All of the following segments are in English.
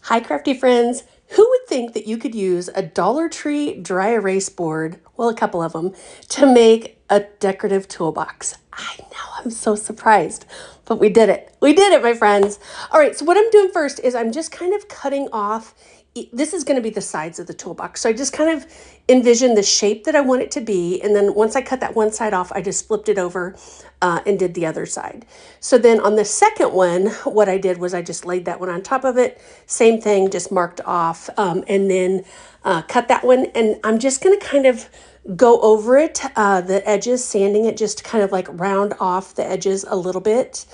Hi, crafty friends. Who would think that you could use a Dollar Tree dry erase board, well, a couple of them, to make a decorative toolbox? I know, I'm so surprised, but we did it. We did it, my friends. All right, so what I'm doing first is I'm just kind of cutting off. This is going to be the sides of the toolbox. So I just kind of envision the shape that I want it to be. And then once I cut that one side off, I just flipped it over and did the other side. So then on the second one, what I did was I just laid that one on top of it. Same thing, just marked off and then cut that one. And I'm just going to kind of go over it, the edges, sanding it just to kind of like round off the edges a little bit.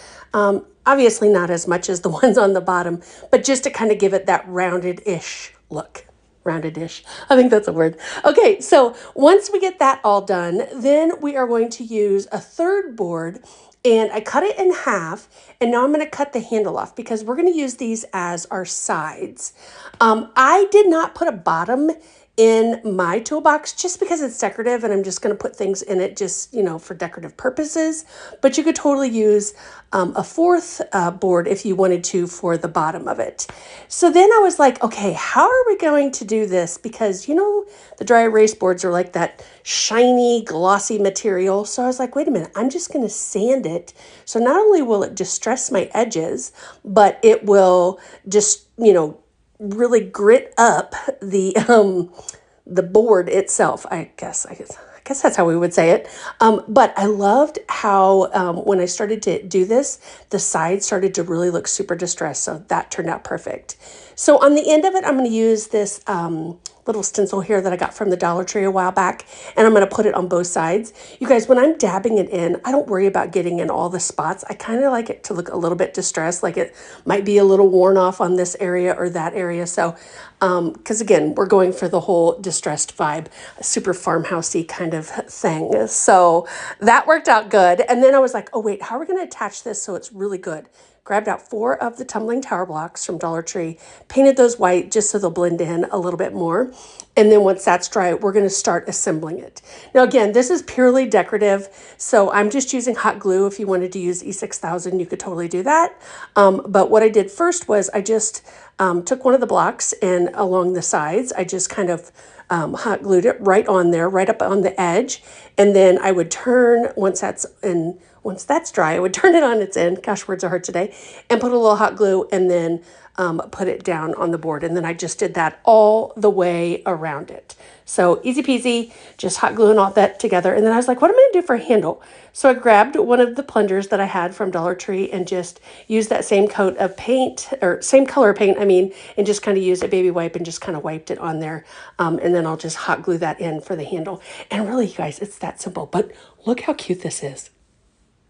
Obviously not as much as the ones on the bottom, but just to kind of give it that rounded-ish look. Rounded-ish. I think that's a word. Okay, so once we get that all done, then we are going to use a third board, and I cut it in half, and now I'm going to cut the handle off because we're going to use these as our sides. I did not put a bottom in my toolbox just because it's decorative and I'm just going to put things in it just, for decorative purposes. But you could totally use a fourth board if you wanted to for the bottom of it. So then I was like, okay, how are we going to do this? Because, the dry erase boards are like that shiny, glossy material. So I was like, wait a minute, I'm just going to sand it. So not only will it distress my edges, but it will just, really grit up the board itself. I guess that's how we would say it. But I loved how when I started to do this, the sides started to really look super distressed. So that turned out perfect. So on the end of it, I'm going to use this little stencil here that I got from the Dollar Tree a while back, and I'm going to put it on both sides. You guys, when I'm dabbing it in, I don't worry about getting in all the spots. I kind of like it to look a little bit distressed, like it might be a little worn off on this area or that area. So, because again, we're going for the whole distressed vibe, a super farmhousey kind of thing. So that worked out good. And then I was like, oh wait, how are we going to attach this so it's really good? Grabbed out 4 of the tumbling tower blocks from Dollar Tree, painted those white just so they'll blend in a little bit more. And then once that's dry, we're going to start assembling it. Now, again, this is purely decorative, so I'm just using hot glue. If you wanted to use E6000, you could totally do that. But what I did first was I just took one of the blocks and along the sides, I just kind of hot glued it right on there, right up on the edge. And then I would turn, once that's dry, I would turn it on its end. Gosh, words are hard today. And put a little hot glue and then put it down on the board. And then I just did that all the way around it. So easy peasy, just hot gluing all that together. And then I was like, what am I going to do for a handle? So I grabbed one of the plungers that I had from Dollar Tree and just used that same coat of paint, or same color paint, and just kind of used a baby wipe and just kind of wiped it on there. And then I'll just hot glue that in for the handle. And really, you guys, it's that simple. But look how cute this is.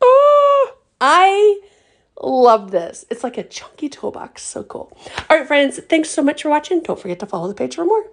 Oh, I love this. It's like a chunky toolbox. So cool. All right, friends, thanks so much for watching. Don't forget to follow the page for more.